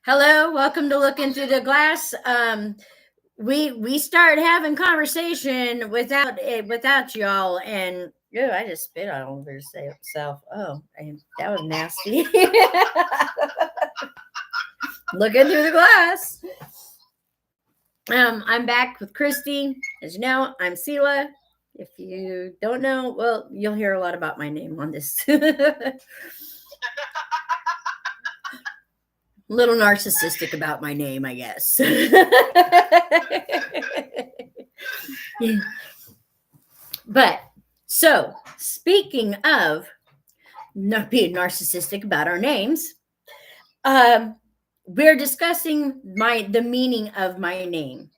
Hello, welcome to Looking Through the Glass. We start having conversation without y'all, and I just spit all over yourself. Oh, and that was nasty. Looking through the glass. I'm back with Christy. As you know, I'm Sela. If you don't know, well, you'll hear a lot about my name on this. Little narcissistic about my name, I guess. But so, speaking of not being narcissistic about our names, we're discussing the meaning of my name.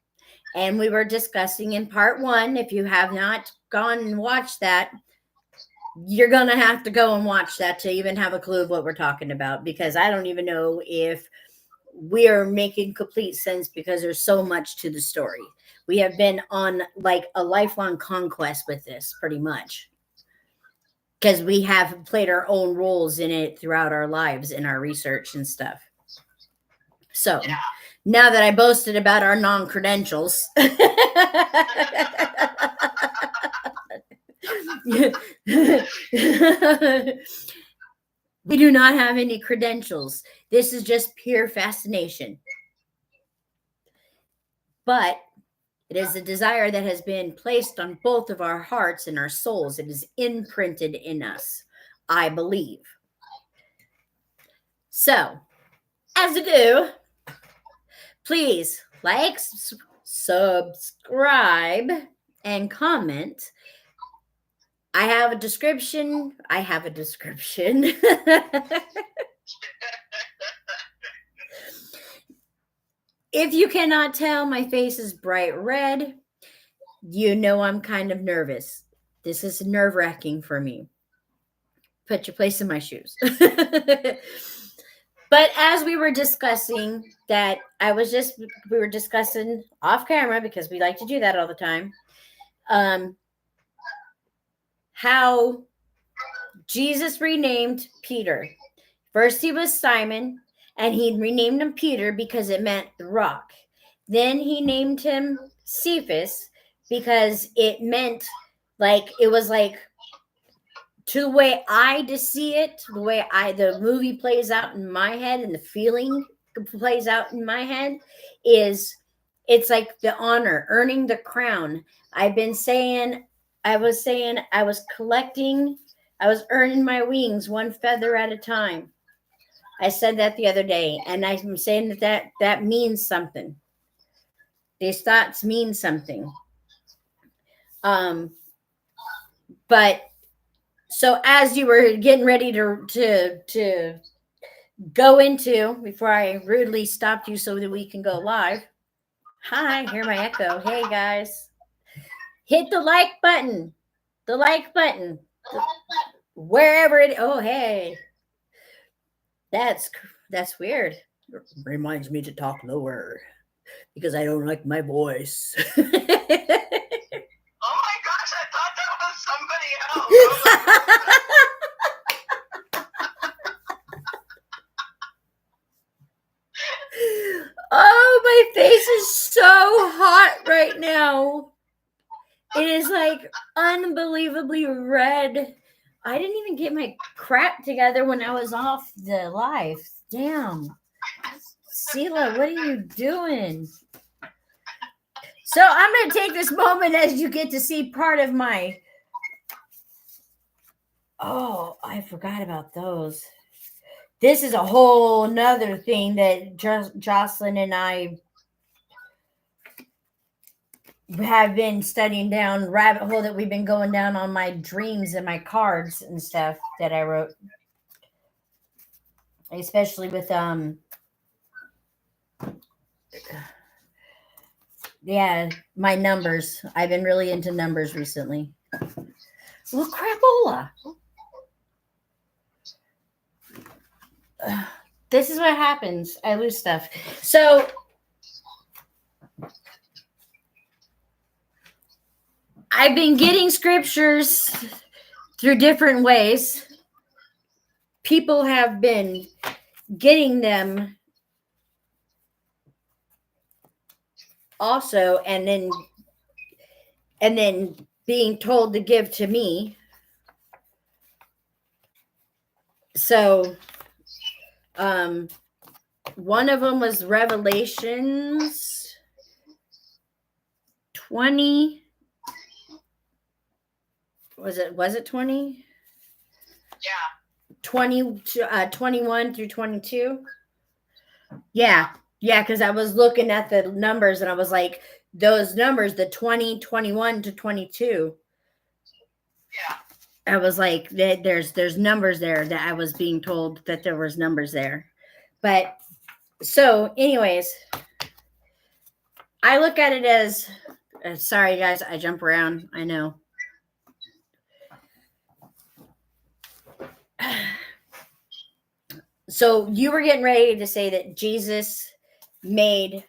And we were discussing in part 1. If you have not gone and watched that, you're going to have to go and watch that to even have a clue of what we're talking about, because I don't even know if we're making complete sense, because there's so much to the story. We have been on like a lifelong conquest with this, pretty much, because we have played our own roles in it throughout our lives in our research and stuff. So now that I boasted about our non-credentials, we do not have any credentials. This is just pure fascination. But it is a desire that has been placed on both of our hearts and our souls. It is imprinted in us, I believe. So, as you do, please like, subscribe, and comment. I have a description. If you cannot tell, my face is bright red. You know I'm kind of nervous. This is nerve-wracking for me. Put your place in my shoes. But as we were discussing that, we were discussing off camera, because we like to do that all the time, how Jesus renamed Peter. First he was Simon, and he renamed him Peter because it meant the rock. Then he named him Cephas because it meant it was to the way I just see it, the way the movie plays out in my head and the feeling plays out in my head, it's like the honor, earning the crown. I was earning my wings one feather at a time. I said that the other day, and I'm saying that means something. These thoughts mean something. But so as you were getting ready to go into, before I rudely stopped you so that we can go live. Hi, hear my echo. Hey guys, hit the like button. The like button. Wherever it. Oh hey, that's weird. It reminds me to talk lower because I don't like my voice. Oh my gosh, I thought that was somebody else. Oh, my face is so hot right now. It is unbelievably red. I didn't even get my crap together when I was off the live. Damn. Sela, what are you doing? So I'm going to take this moment as you get to see part of my... Oh, I forgot about those. This is a whole nother thing that Jocelyn and I have been studying down, rabbit hole that we've been going down on my dreams and my cards and stuff that I wrote. Especially with, my numbers. I've been really into numbers recently. Well, crapola. This is what happens. I lose stuff. So I've been getting scriptures through different ways. People have been getting them also, and then being told to give to me. So, one of them was Revelations 20. Was it 20? Yeah. 21 through 22. Yeah, because I was looking at the numbers and I was like, those numbers, the 20, 21 to 22. Yeah. I was like, there's numbers there that I was being told that there was numbers there. But so, anyways, I look at it as, sorry guys, I jump around. I know. So you were getting ready to say that Jesus made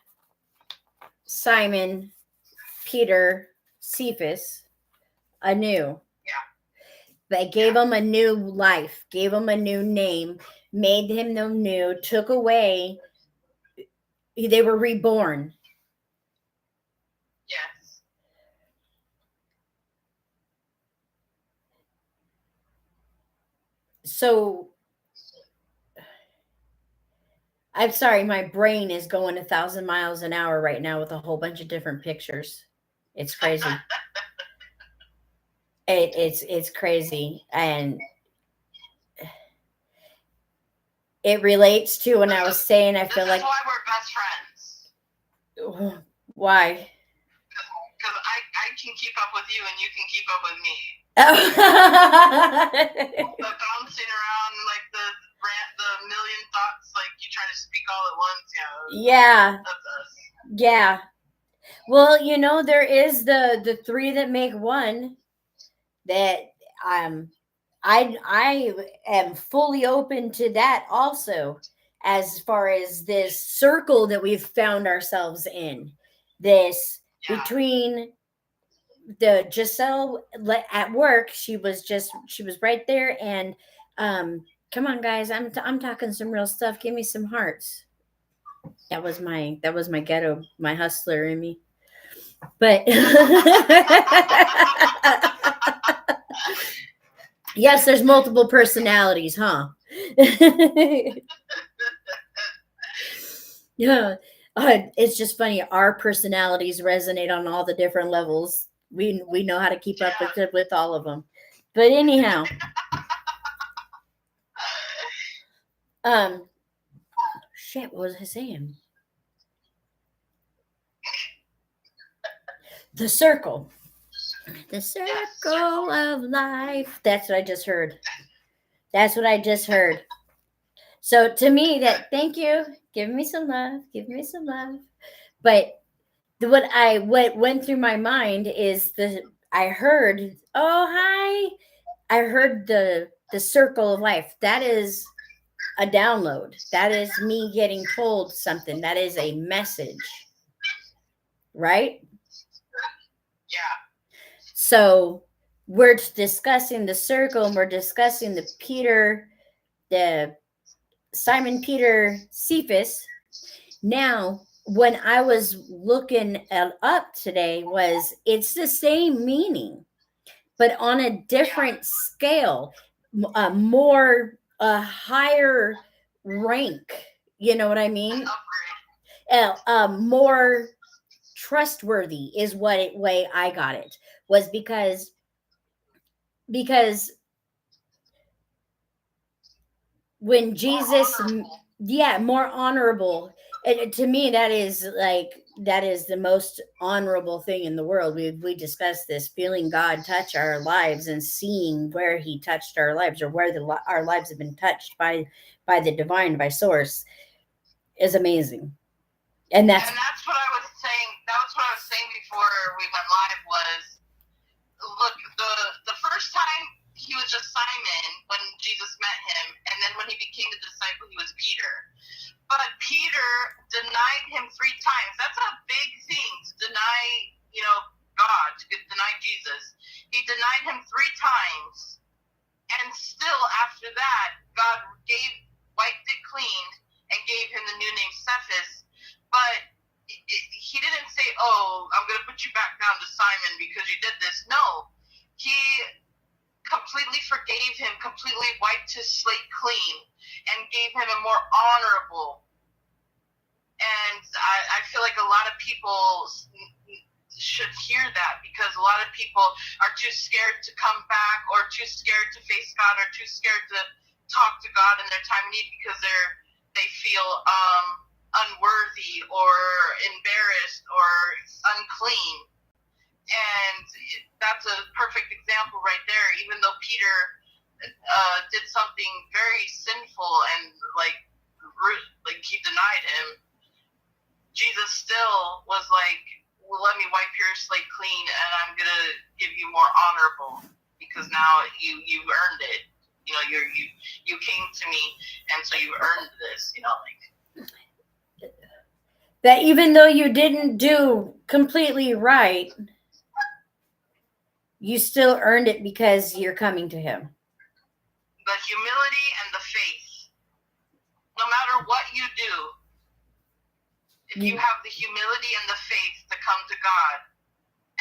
Simon, Peter, Cephas anew. They gave him a new life, gave him a new name, made him new, took away. They were reborn. Yes. So, I'm sorry, my brain is going 1,000 miles an hour right now with a whole bunch of different pictures. It's crazy. It's crazy, and it relates to when I was saying I feel like. This is why we're best friends. Why? Because I can keep up with you and you can keep up with me. The bouncing around like the million thoughts, like you try to speak all at once. Yeah. That's us. Yeah. Well, there is the three that make one. That I am fully open to that also, as far as this circle that we've found ourselves in. This between the Giselle at work, she was right there, and come on guys, I'm talking some real stuff. Give me some hearts. That was my ghetto, my hustler in me. But yes, there's multiple personalities, huh? Yeah. It's just funny. Our personalities resonate on all the different levels. We know how to keep up with all of them. But anyhow, shit, what was I saying? The circle. The circle of life. That's what I just heard. So to me, thank you. Give me some love. But what went through my mind is I heard, oh hi. I heard the circle of life. That is a download. That is me getting told something. That is a message. Right? Yeah. So we're discussing the circle, and we're discussing the Simon Peter Cephas. Now, when I was looking up today, it's the same meaning, but on a different scale, a higher rank. You know what I mean? More trustworthy is way I got it, was because when Jesus, more honorable. And to me, that is the most honorable thing in the world. We discussed this, feeling God touch our lives and seeing where He touched our lives, or where our lives have been touched by the divine, by Source, is amazing. And that's what I was saying. That was what I was saying before we went live. Was, look, the first time he was just Simon when Jesus met him, and then when he became the disciple, he was Peter. But Peter denied him 3 times. That's a big thing, to deny, God, to deny Jesus. He denied him 3 times, and still after that, God wiped it clean and gave him the new name Cephas. But he didn't say, did this. No, he completely forgave him, completely wiped his slate clean, and gave him a more honorable. And I feel like a lot of people should hear that, because a lot of people are too scared to come back, or too scared to face God, or too scared to talk to God in their time of need, because they feel unworthy or embarrassed or unclean. And that's a perfect example right there. Even though Peter did something very sinful and like he denied him, Jesus still was like, well, let me wipe your slate clean, and I'm gonna give you more honorable, because now you earned it. You know, you came to me, and so you earned this. You know, like that even though you didn't do completely right, you still earned it because you're coming to him. The humility and the faith. No matter what you do, if you have the humility and the faith to come to God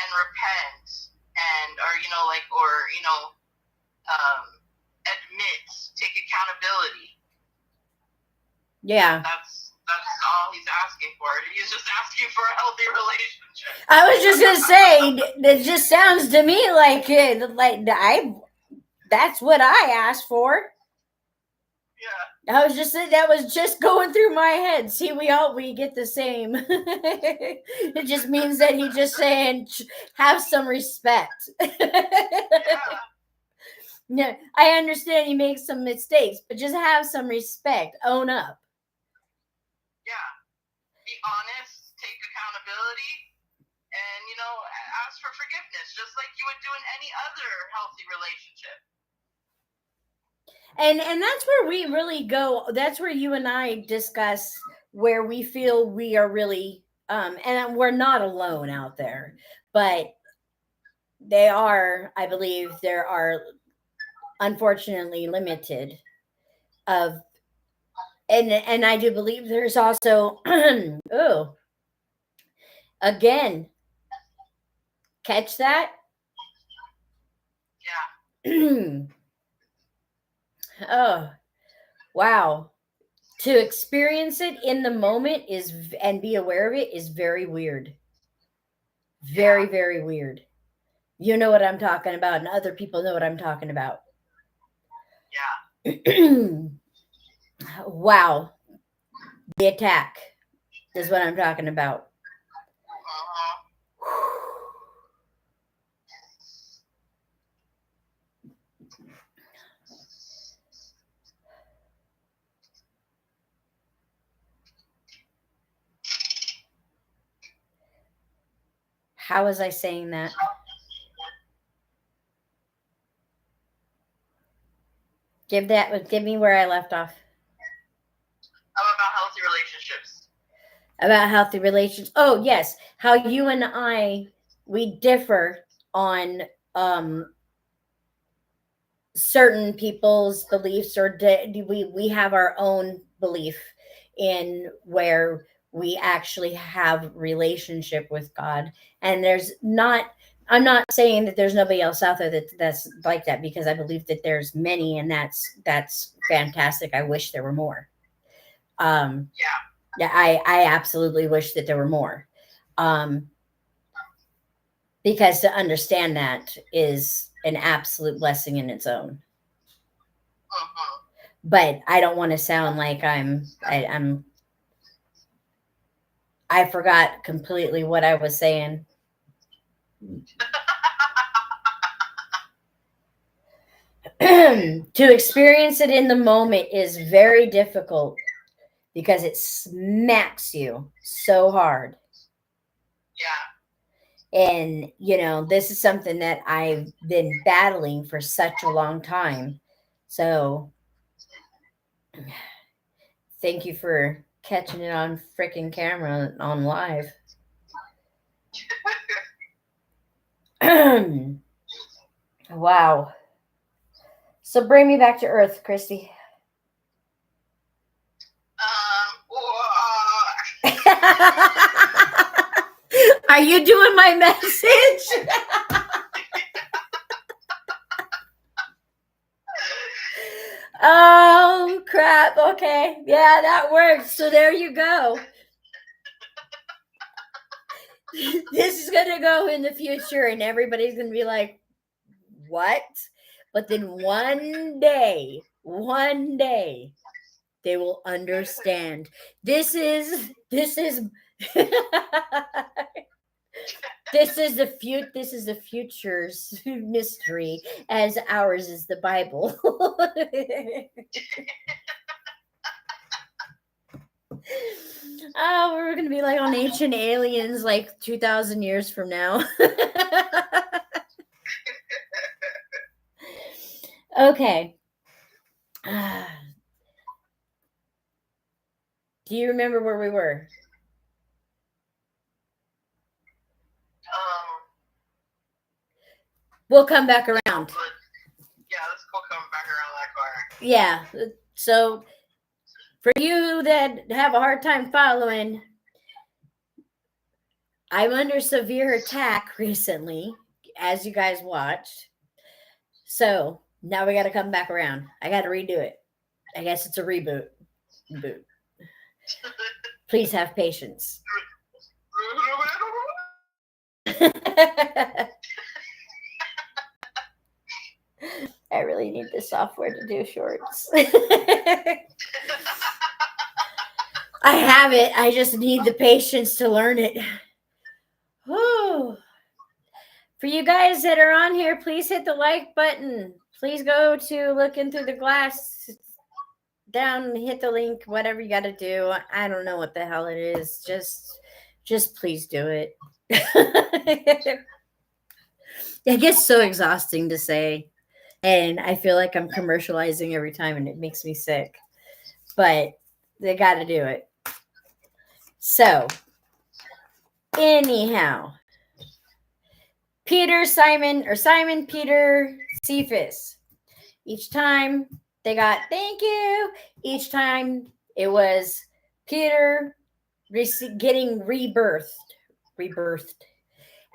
and repent, and admit, take accountability. Yeah. That's all he's asking for. He's just asking for a healthy relationship. I was just gonna say, it just sounds to me like that's what I asked for. Yeah. That was just going through my head. See, we get the same. It just means that he's just saying, have some respect. Yeah. No, I understand he makes some mistakes, but just have some respect. Own up. Yeah. Be honest, take accountability, and ask for forgiveness, just like you would do in any other healthy relationship. And that's where we really go. That's where you and I discuss where we feel we are really, and we're not alone out there, but I believe there are unfortunately limited of, and I do believe there's also, again, catch that? Yeah. Oh, wow. To experience it in the moment and be aware of it is very weird. Very, very weird. You know what I'm talking about, and other people know what I'm talking about. Yeah. Wow. The attack is what I'm talking about. How was I saying that? Give me where I left off. About healthy relationships. About healthy relations. Oh, yes. How you and I, we differ on certain people's beliefs, or we have our own belief in where we actually have relationship with God. And I'm not saying that there's nobody else out there that's like that, because I believe that there's many, and that's fantastic. I wish there were more. Yeah, I absolutely wish that there were more. Because to understand that is an absolute blessing in its own. But I don't want to sound like I forgot completely what I was saying. To experience it in the moment is very difficult, because it smacks you so hard. Yeah. And, this is something that I've been battling for such a long time. So thank you for catching it on freaking camera on live. Wow. So bring me back to earth, Christy. Are you doing my message? Oh, crap. Okay. Yeah, that works. So there you go. This is going to go in the future, and everybody's going to be like, what? But then one day, they will understand. This is this is the future's mystery, as ours is the Bible. Oh, we're gonna be like on Ancient Aliens like 2,000 years from now. Okay. Do you remember where we were? We'll come back around. Yeah, let's go come back around that corner. Yeah. So for you that have a hard time following, I'm under severe attack recently, as you guys watched. So now we got to come back around. I got to redo it. I guess it's a reboot. Please have patience. I really need the software to do shorts. I have it. I just need the patience to learn it. Whew. For you guys that are on here, please hit the like button. Please go to Looking Through the Glass down, hit the link, whatever you got to do. I don't know what the hell it is. Just please do it. It gets so exhausting to say, and I feel like I'm commercializing every time, and it makes me sick. But they got to do it. So, anyhow, Simon, Peter, Cephas. Each time they got thank you. Each time it was Peter getting rebirthed,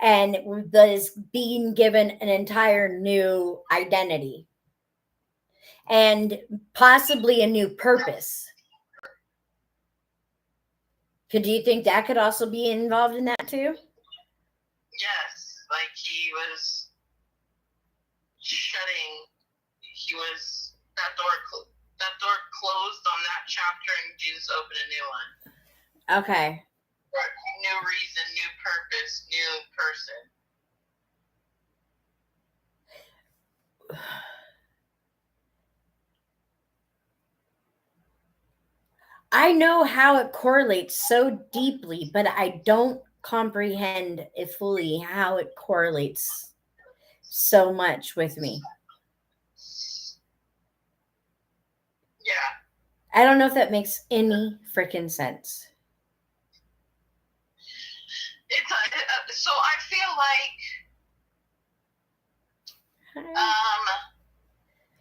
and that is being given an entire new identity and possibly a new purpose. Do you think that could also be involved in that too? Yes, like he was shutting. He was that door closed on that chapter, and Jesus opened a new one. Okay. New reason, new purpose, new person. I know how it correlates so deeply, but I don't comprehend it fully how it correlates so much with me. Yeah. I don't know if that makes any freaking sense. So I feel like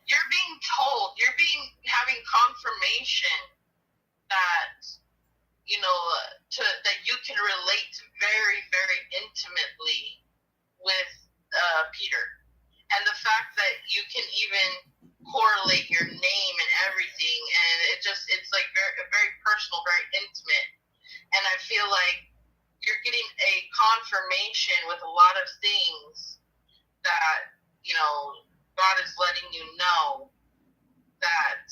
you're being told, having confirmation that that you can relate very, very intimately with Peter, and the fact that you can even correlate your name and everything, and it's like very personal, very intimate, and I feel like you're getting a confirmation with a lot of things that God is letting you know that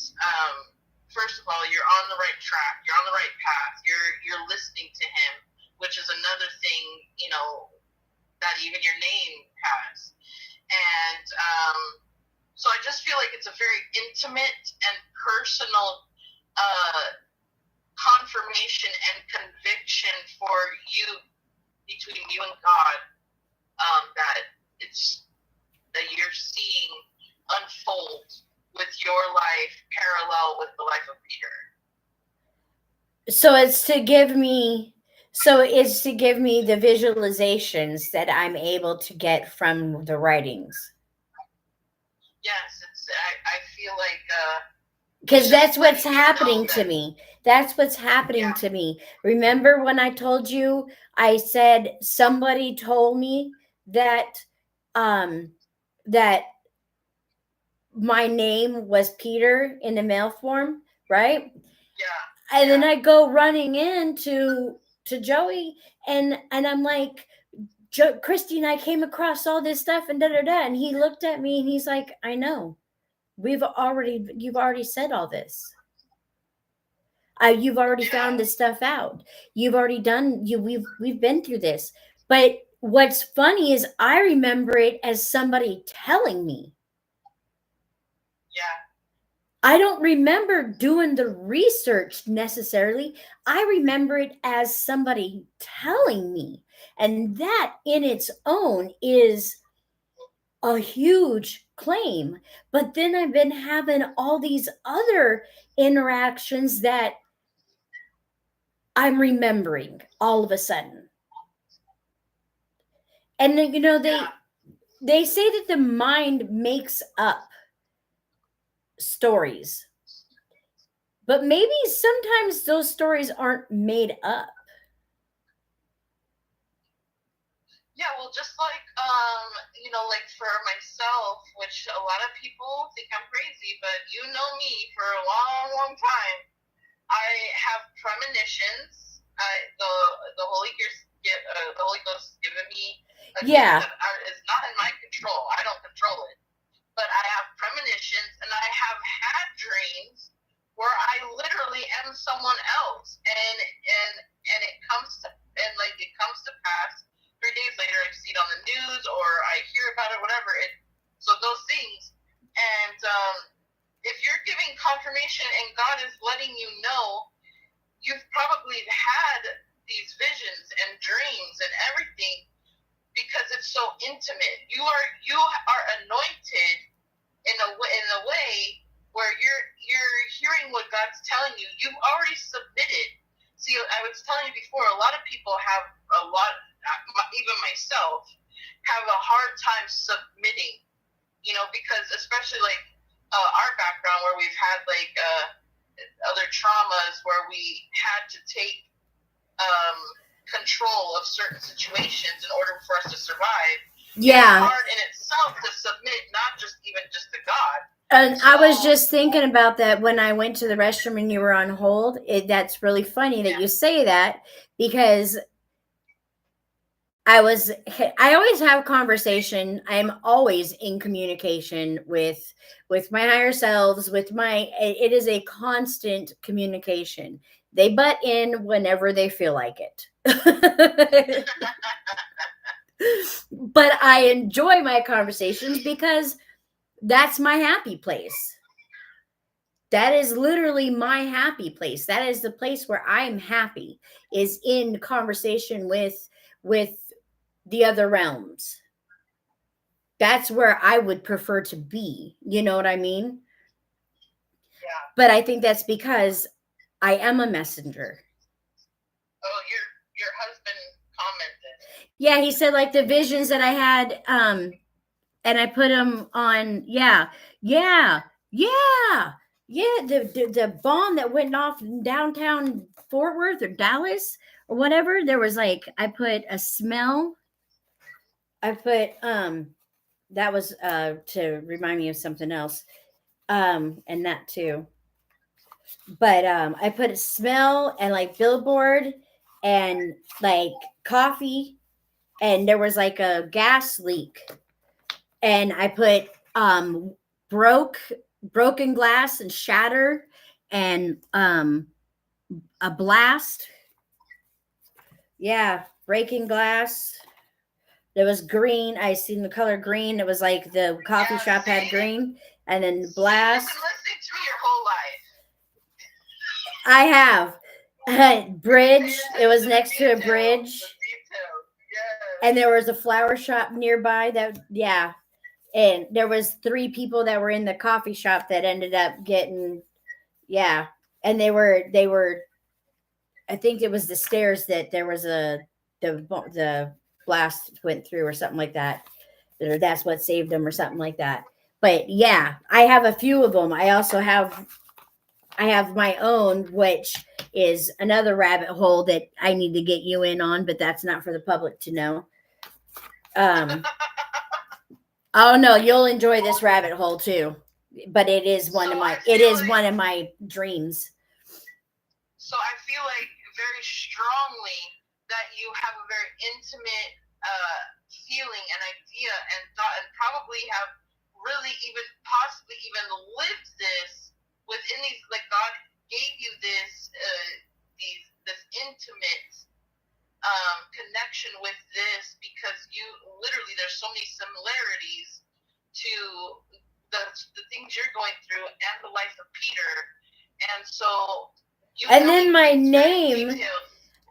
first of all, you're on the right track, you're on the right path, you're listening to him, which is another thing that even your name has. And so I just feel like it's a very intimate and personal confirmation and conviction for you, between you and God, that you're seeing unfold with your life parallel with the life of Peter. So it's to give me the visualizations that I'm able to get from the writings. Yes, I feel like because that's what's happening to me. That's what's happening to me. Remember when I told you, I said somebody told me that that my name was Peter in the mail form, right? Yeah. And then I go running into Joey, and I'm like, Christine, I came across all this stuff and da da da. And he looked at me and he's like, I know. You've already said all this. You've already found this stuff out. You've already done we've been through this. But what's funny is I remember it as somebody telling me. Yeah. I don't remember doing the research necessarily. I remember it as somebody telling me. And that in its own is a huge claim. But then I've been having all these other interactions that I'm remembering all of a sudden. And you know, they say that the mind makes up stories. But maybe sometimes those stories aren't made up. Yeah, well, just like, like for myself, which a lot of people think I'm crazy, but you know me for a long, long time. I have premonitions. The Holy Ghost given me a gift that is not in my control. I don't control it, but I have premonitions, and I have had dreams where I literally am someone else, and it comes to pass. 3 days later, I see it on the news or I hear about it, whatever. So those things, and if you're giving confirmation and God is letting you know, you've probably had these visions and dreams and everything because it's so intimate. You are anointed in a way where you're hearing what God's telling you. You've already submitted. See, I was telling you before, a lot of people have even myself, have a hard time submitting, because especially like our background where we've had like other traumas where we had to take control of certain situations in order for us to survive. Yeah. It's hard in itself to submit, not just to God. And I was just thinking about that when I went to the restroom and you were on hold. That's really funny that you say that, because I always have conversation. I'm always in communication with my higher selves, it is a constant communication. They butt in whenever they feel like it. But I enjoy my conversations because that's my happy place. That is literally my happy place. That is the place where I'm happy, is in conversation with the other realms. That's where I would prefer to be. You know what I mean? Yeah. But I think that's because I am a messenger. Oh, your husband commented. Yeah, he said like the visions that I had, and I put them on. Yeah. The bomb that went off in downtown Fort Worth or Dallas or whatever. There was like, I put a smell. I put that was to remind me of something else, and that too. But I put a smell and like billboard and like coffee, and there was like a gas leak, and I put broken glass and shatter and a blast. Yeah, breaking glass. There was green. I seen the color green. It was like the coffee shop had green, and then blast. You've been listening to me your whole life. I have. Bridge. It was next to a bridge. And there was a flower shop nearby and there was 3 people that were in the coffee shop that ended up getting, and they were I think it was the stairs that there was the blast went through or something like that, or that's what saved them or something like that. But yeah, I have a few of them. I have my own, which is another rabbit hole that I need to get you in on, but that's not for the public to know. Oh no, you'll enjoy this rabbit hole too. but it is one of my dreams. So I feel like very strongly that you have a very intimate feeling and idea and thought, and probably have really even possibly even lived this within these, like God gave you this this intimate connection with this, because you literally, there's so many similarities to the things you're going through and the life of Peter, and so and then my name,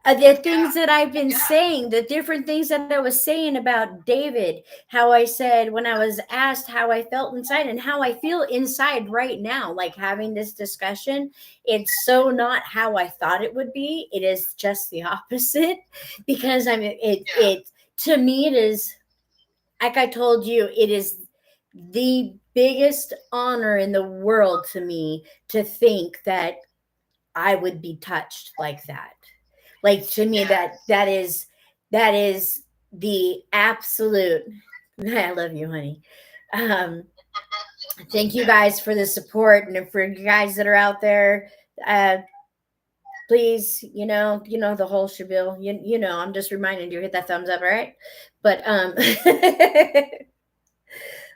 the things that I've been saying, the different things that I was saying about David, how I said when I was asked how I felt inside and how I feel inside right now, like having this discussion, it's so not how I thought it would be. It is just the opposite, because it to me, it is, like I told you, it is the biggest honor in the world to me to think that I would be touched like that. Like, to me, that is the absolute. I love you, honey. Thank you guys for the support, and for you guys that are out there, please, the whole spiel. I'm just reminding you, hit that thumbs up, all right? But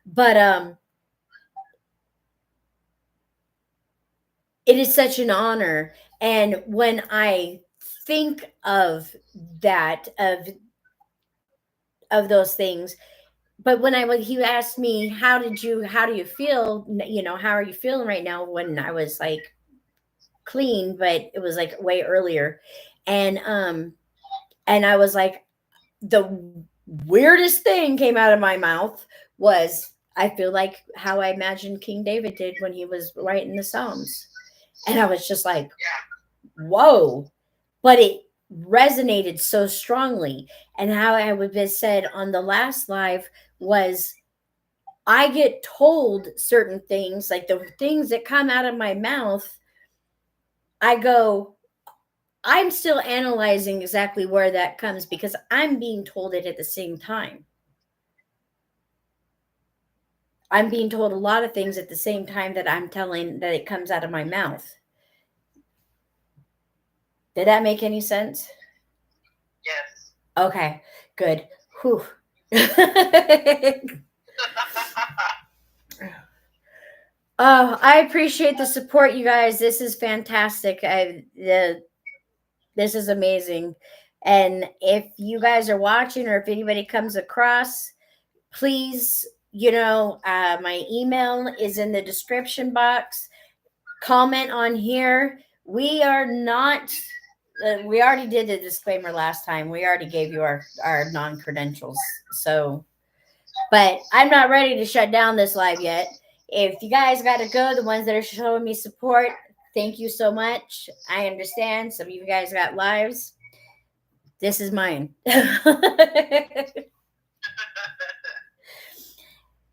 but it is such an honor, and when I think of that, of those things, but when he asked me, how do you feel, how are you feeling right now, when I was like clean, but it was like way earlier, and I was like, the weirdest thing came out of my mouth was, I feel like how I imagined King David did when he was writing the Psalms. And I was just like, whoa. But it resonated so strongly. And how I would have said on the last live was, I get told certain things, like the things that come out of my mouth, I go, I'm still analyzing exactly where that comes, because I'm being told it at the same time. I'm being told a lot of things at the same time that I'm telling that it comes out of my mouth. Did that make any sense? Yes. Okay, good. Whew. Oh, I appreciate the support, you guys. This is fantastic. This is amazing. And if you guys are watching, or if anybody comes across, please, my email is in the description box. Comment on here. We are not, we already did the disclaimer last time. We already gave you our non-credentials. So, but I'm not ready to shut down this live yet. If you guys got to go, the ones that are showing me support, thank you so much. I understand some of you guys got lives. This is mine.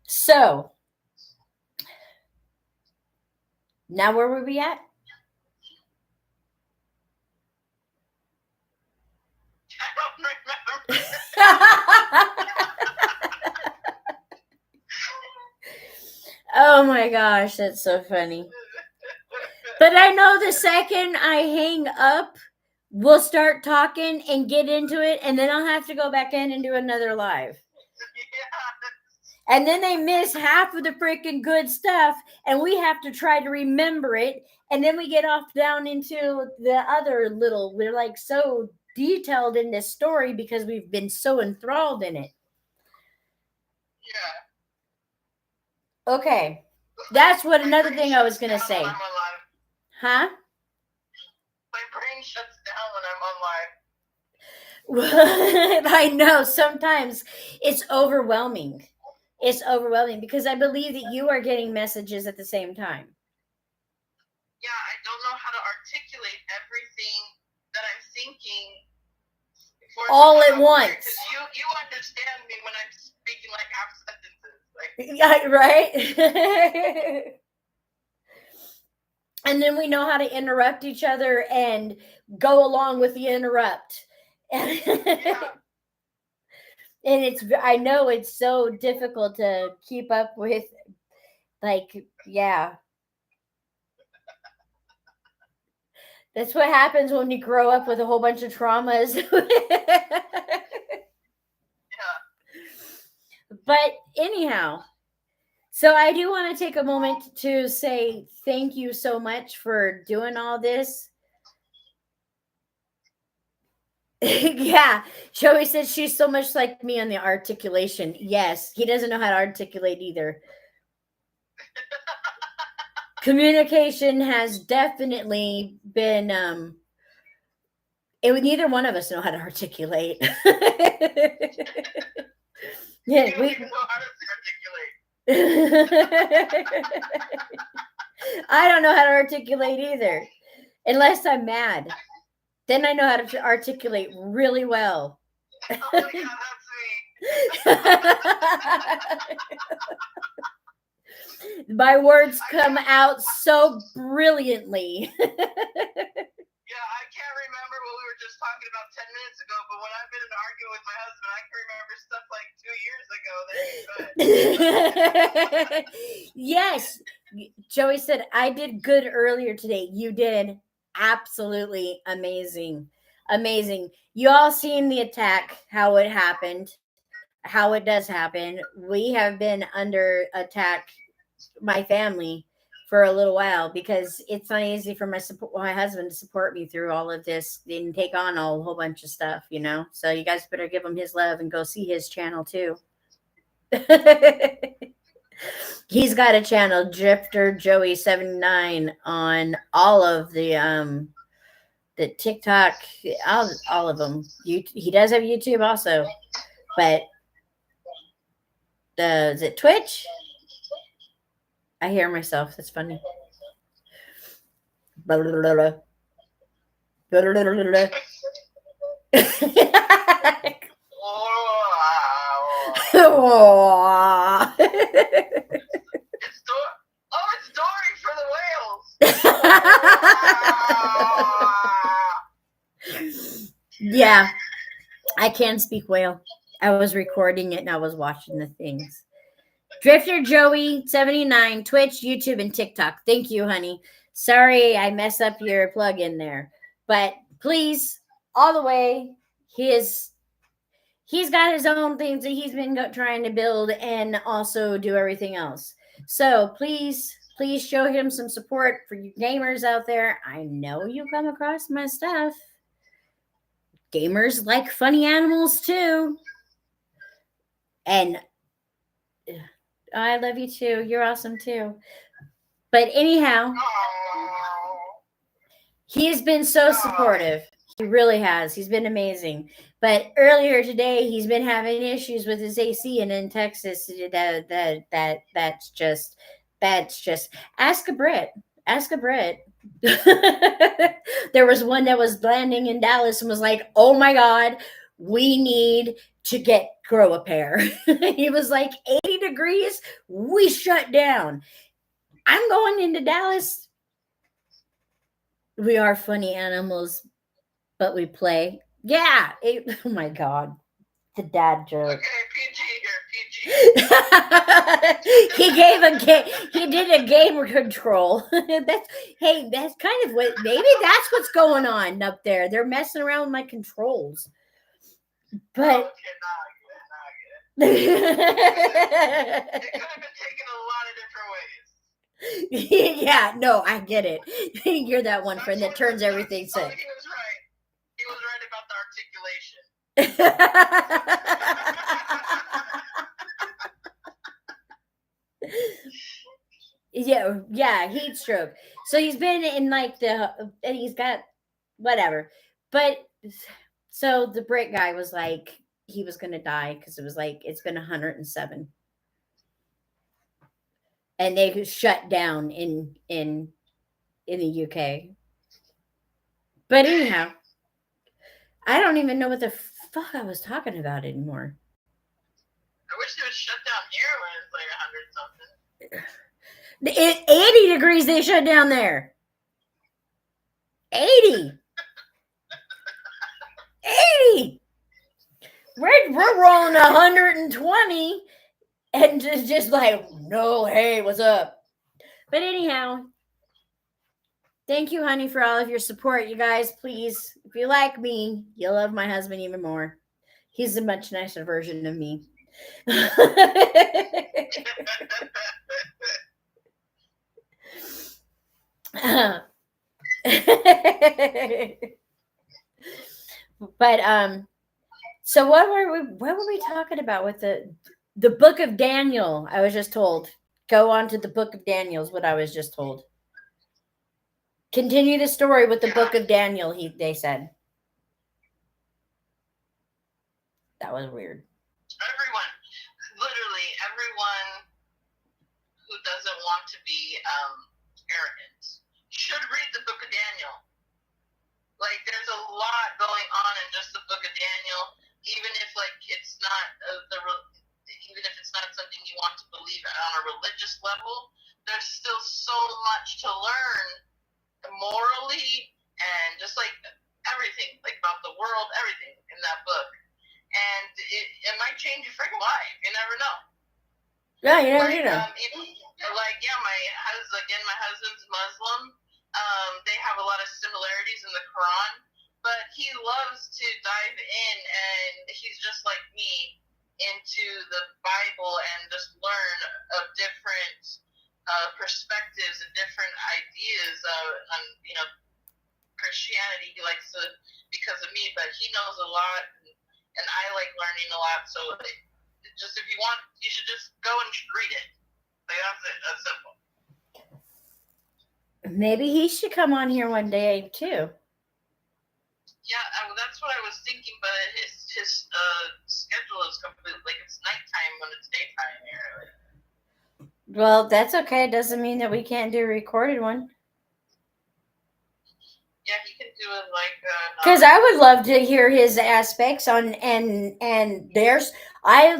So, now where were we at? I don't remember. Oh my gosh, that's so funny. But I know the second I hang up, we'll start talking and get into it, and then I'll have to go back in and do another live. And then they miss half of the freaking good stuff, and we have to try to remember it. And then we get off down into the other little, we're like so detailed in this story because we've been so enthralled in it. Yeah. Okay. That's what another thing I was going to say. Huh? My brain shuts down when I'm on live. I know. Sometimes it's overwhelming. It's overwhelming because I believe that you are getting messages at the same time. Yeah, I don't know how to articulate everything that I'm thinking all at once. Because you understand me when I'm speaking like half sentences. Yeah, right? And then we know how to interrupt each other and go along with the interrupt. Yeah. And I know it's so difficult to keep up with Like, yeah. That's what happens when you grow up with a whole bunch of traumas. But anyhow, so I do want to take a moment to say thank you so much for doing all this. Yeah, Joey said she's so much like me on the articulation. Yes, he doesn't know how to articulate either. Communication has definitely been neither one of us know how to articulate. Yeah, You don't we even know how to articulate. I don't know how to articulate either, unless I'm mad. Then I know how to articulate really well. Oh my God, that's me. My words come out so brilliantly. Yeah, I can't remember what we were just talking about 10 minutes ago, but when I've been in an argument with my husband, I can remember stuff like 2 years ago that he could. Yes. Joey said, I did good earlier today. You did absolutely amazing. Amazing. You all seen the attack, how it happened, how it does happen. We have been under attack, my family, for a little while because it's not easy for my husband to support me through all of this and take on a whole bunch of stuff, you know. So you guys better give him his love and go see his channel too. He's got a channel, Drifter Joey 79, on all of the TikTok, all of them. He does have YouTube also, but is it Twitch? I hear myself. That's funny. Blah, blah, blah, blah. Blah, blah, blah, blah. Wow. It's Dory for the whales. Yeah, I can speak whale. I was recording it and I was watching the things. Drifter Joey 79, Twitch, YouTube, and TikTok. Thank you, honey. Sorry I mess up your plug in there, but please, all the way. He's got his own things that he's been trying to build and also do everything else. So please show him some support for you gamers out there. I know you come across my stuff. Gamers like funny animals too. And I love you too. You're awesome too. But anyhow, he has been so supportive. He really has. He's been amazing. But earlier today, he's been having issues with his AC, and in Texas, that's just ask a Brit. Ask a Brit. There was one that was landing in Dallas and was like, "Oh my God, we need to grow a pair." He was like, 80 degrees, we shut down. I'm going into Dallas. We are funny animals, but we play. Yeah. Oh my God. The dad joke. Okay, PG He here, did a game control. That's kind of what, maybe that's what's going on up there. They're messing around with my controls. But it could have been taken a lot of different ways. Yeah, no, I get it. You're that one friend that turns everything sick. He was right. He was right about the articulation. Yeah, heat stroke. So he's been in like and he's got whatever. But so the Brit guy was like, he was going to die because it was like, it's been 107. And they shut down in the UK. But anyhow, I don't even know what the fuck I was talking about anymore. I wish it was shut down here when it's like 100 something. 80 degrees they shut down there. 80. 80. We're rolling 120. And just like, no, hey, what's up? But anyhow, thank you, honey, for all of your support. You guys, please, if you like me, you'll love my husband even more. He's a much nicer version of me. But so what were we talking about with the book of Daniel? I was just told. Go on to the book of Daniel is what I was just told. Continue the story with the book of Daniel, they said. That was weird. Everyone, literally everyone who doesn't want to be arrogant should read the book of Daniel. Like, there's a lot going on in just the book of Daniel, even if like it's not even if it's not something you want to believe on a religious level. There's still so much to learn morally and just like everything, like about the world, everything in that book. And it might change your freaking life. You never know. Yeah, you never like, know. My husband's Muslim. They have a lot of similarities in the Quran, but he loves to dive in, and he's just like me, into the Bible and just learn of different perspectives and different ideas on Christianity. He likes to because of me, but he knows a lot, and I like learning a lot. So just if you want, you should just go and read it. Like, that's it. That's simple. Maybe he should come on here one day too. Yeah, that's what I was thinking, but his schedule is completely like it's nighttime when it's daytime here. Well, that's okay. It doesn't mean that we can't do a recorded one. Yeah, he can do it like because I would love to hear his aspects on and there's I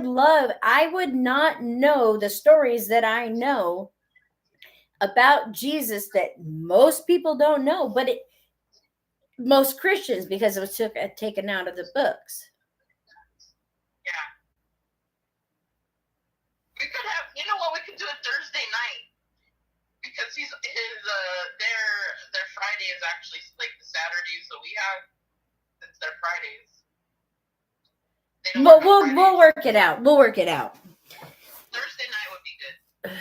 would not know the stories that I know about Jesus that most people don't know, but most Christians, because it was taken out of the books. Yeah. We could have, you know what, we could do it Thursday night. Because their Friday is actually like the Saturday, so it's their Fridays. But we'll work it out. We'll work it out. Thursday night would be good.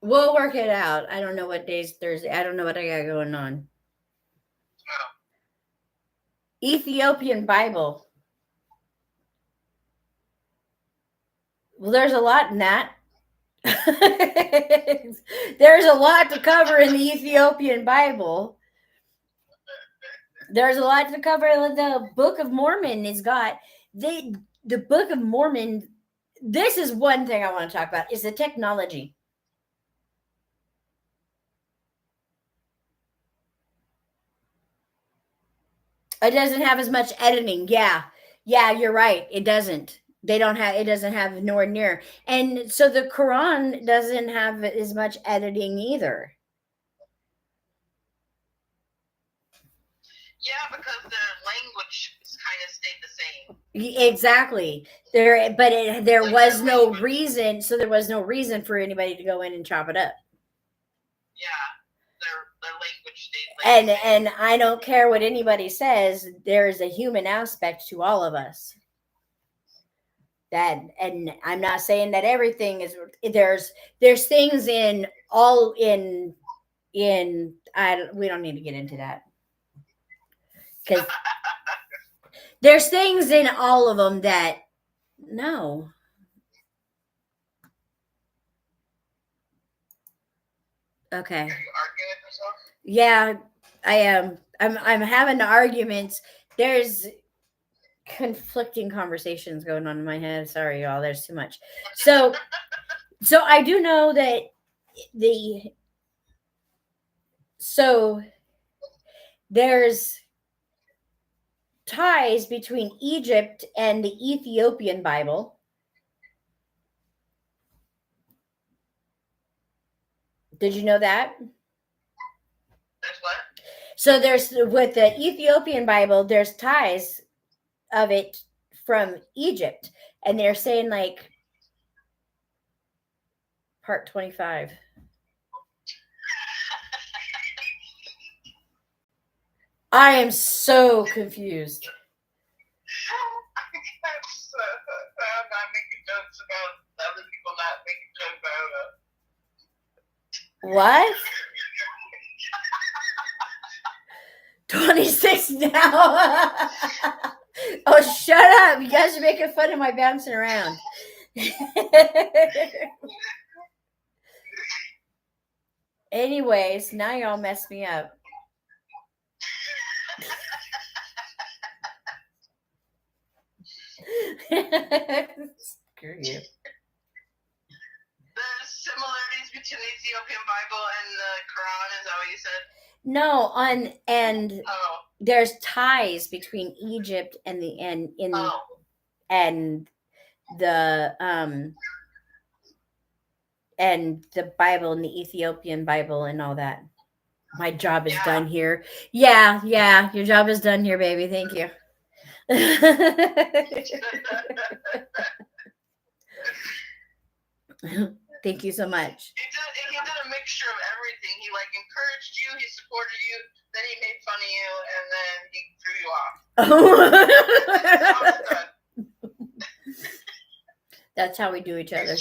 We'll work it out. I don't know what day's Thursday. I don't know what I got going on. Oh. Ethiopian Bible. Well, there's a lot in that. There's a lot to cover in the Ethiopian Bible. There's a lot to cover. The Book of Mormon has got the Book of Mormon. This is one thing I want to talk about is the technology. It doesn't have as much editing. Yeah, you're right. It doesn't. It doesn't have nowhere near. And so the Quran doesn't have as much editing either. Yeah, because the language kind of stayed the same. Exactly. There was no reason. So there was no reason for anybody to go in and chop it up. Yeah. Their language stayed the same. And I don't care what anybody says. There is a human aspect to all of us. And I'm not saying that everything is. There's things we don't need to get into that. Because there's things in all of them that no. Okay. Are you arguing with yourself? Yeah, I am. I'm having arguments. There's conflicting conversations going on in my head. Sorry, y'all. There's too much. So I do know that there's ties between Egypt and the Ethiopian Bible. Did you know that? There's what? So there's with the Ethiopian Bible, there's ties of it from Egypt, and they're saying like part 25. I am so confused. I'm not making jokes about other people not making jokes about us. What? 26 now. Oh, shut up. You guys are making fun of my bouncing around. Anyways, now y'all messed me up. Screw you. The similarities between the Ethiopian Bible and the Quran, is that what you said? No, there's ties between Egypt and the Bible and the Ethiopian Bible and all that. My job is done here. Yeah, your job is done here, baby. Thank you. Thank you so much. He did a mixture of everything. He encouraged you, he supported you, then he made fun of you, and then he threw you off. That's how we do each other.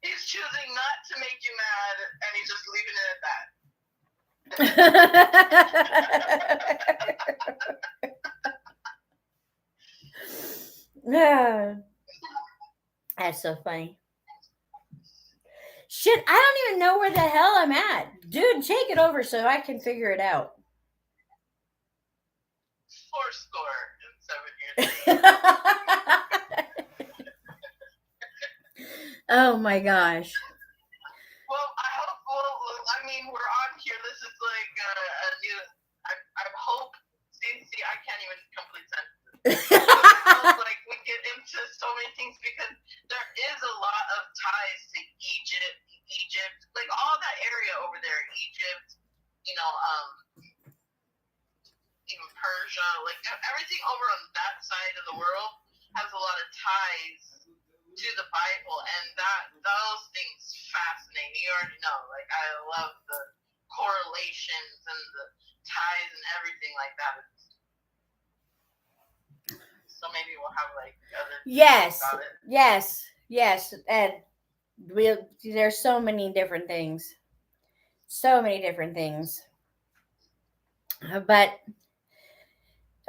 He's choosing not to make you mad, and he's just leaving it at that. Yeah. That's so funny. Shit, I don't even know where the hell I'm at. Dude, take it over so I can figure it out. 4 in 7 years. Oh my gosh. Well, we're on here. This is a new. I hope. See, I can't even complete sentences. We get into so many things because there is a lot of ties to Egypt, all that area over there, Egypt, even Persia, everything over on that side of the world has a lot of ties to the Bible, and those things fascinate me. You already know, I love the correlations and the ties and everything like that. So maybe we'll have other yes about it. yes and there's so many different things, but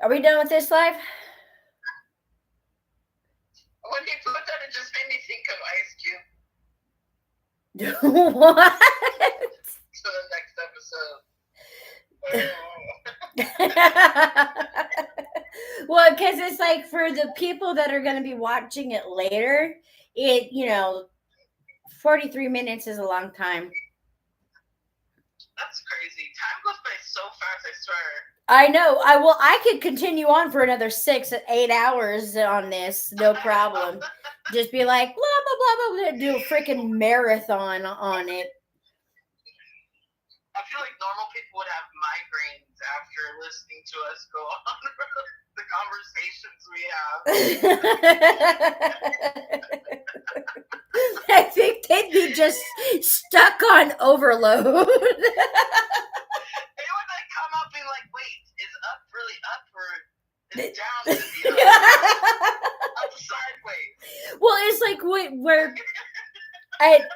are we done with this live? When you put that, it just made me think of Ice Cube. What? For the next episode. Well, because it's for the people that are going to be watching it later, 43 minutes is a long time. That's crazy. Time goes by so fast, I swear. I know. I could continue on for another 6 to 8 hours on this, no problem. Just be blah, blah, blah, blah, do a freaking marathon on it. I feel like normal people would have migraines after listening to us go on the conversations we have. I think they'd be just stuck on overload. They would come up being wait, is up really up or is down really up sideways? Well, it's where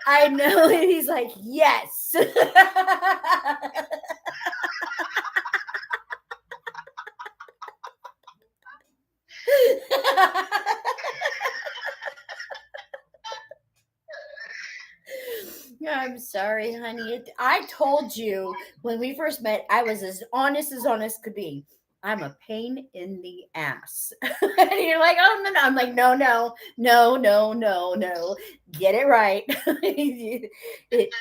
I know, and he's like, yes. I'm sorry, honey. I told you when we first met, I was as honest could be. I'm a pain in the ass. And you're like, oh, no. I'm like, no. Get it right.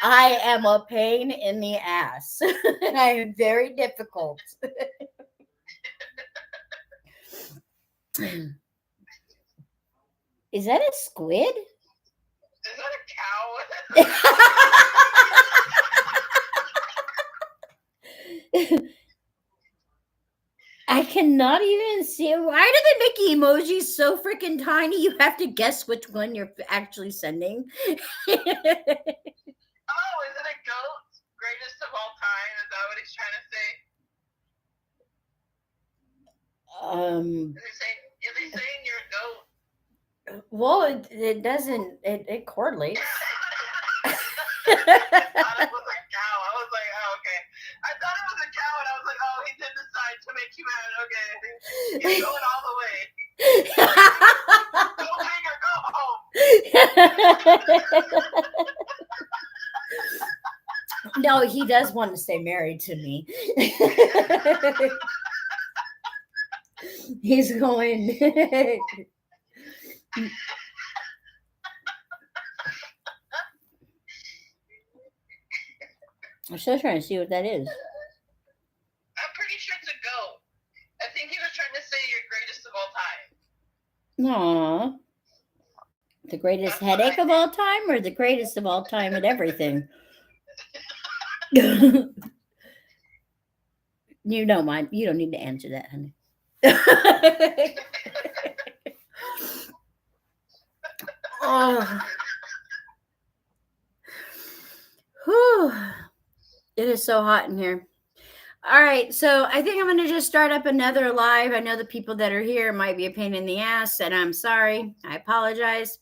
I am a pain in the ass. I am very difficult. Is that a squid? Is that a cow? I cannot even see. Why do they make emojis so freaking tiny? You have to guess which one you're actually sending. GOAT, greatest of all time? Is that what he's trying to say? Is he saying you're a GOAT? Well, it doesn't. It correlates. I thought it was a cow. I was like, oh, okay. I thought it was a cow, and I was like, oh, he did decide to make you mad. Okay, he's going all the way. Go big or go home. No, he does want to stay married to me. He's going. I'm still trying to see what that is. I'm pretty sure it's a GOAT. I think he was trying to say you're greatest of all time. Aww. The greatest headache of all time, or the greatest of all time at everything? You don't mind. You don't need to answer that, honey. Oh. Whew. It is so hot in here. All right, so I think I'm going to just start up another live. I know the people that are here might be a pain in the ass, and I'm sorry. I apologize.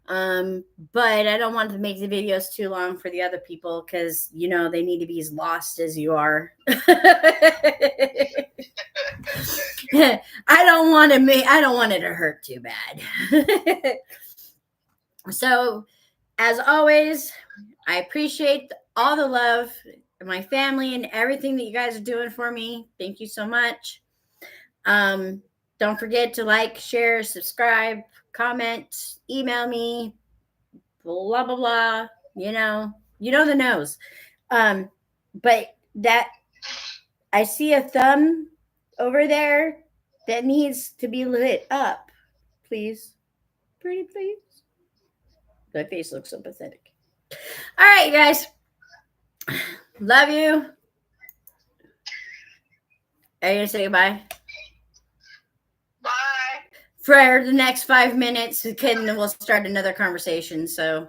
But I don't want to make the videos too long for the other people because, you know, they need to be as lost as you are. I don't want it to hurt too bad. So, as always, I appreciate all the love, my family, and everything that you guys are doing for me. Thank you so much. Don't forget to like, share, subscribe, comment, email me, blah, blah, blah. You know the nose. But that I see a thumb over there that needs to be lit up. Please. Pretty please. My face looks so pathetic. All right, guys. Love you. Are you going to say goodbye? Bye. For the next 5 minutes, we'll start another conversation. So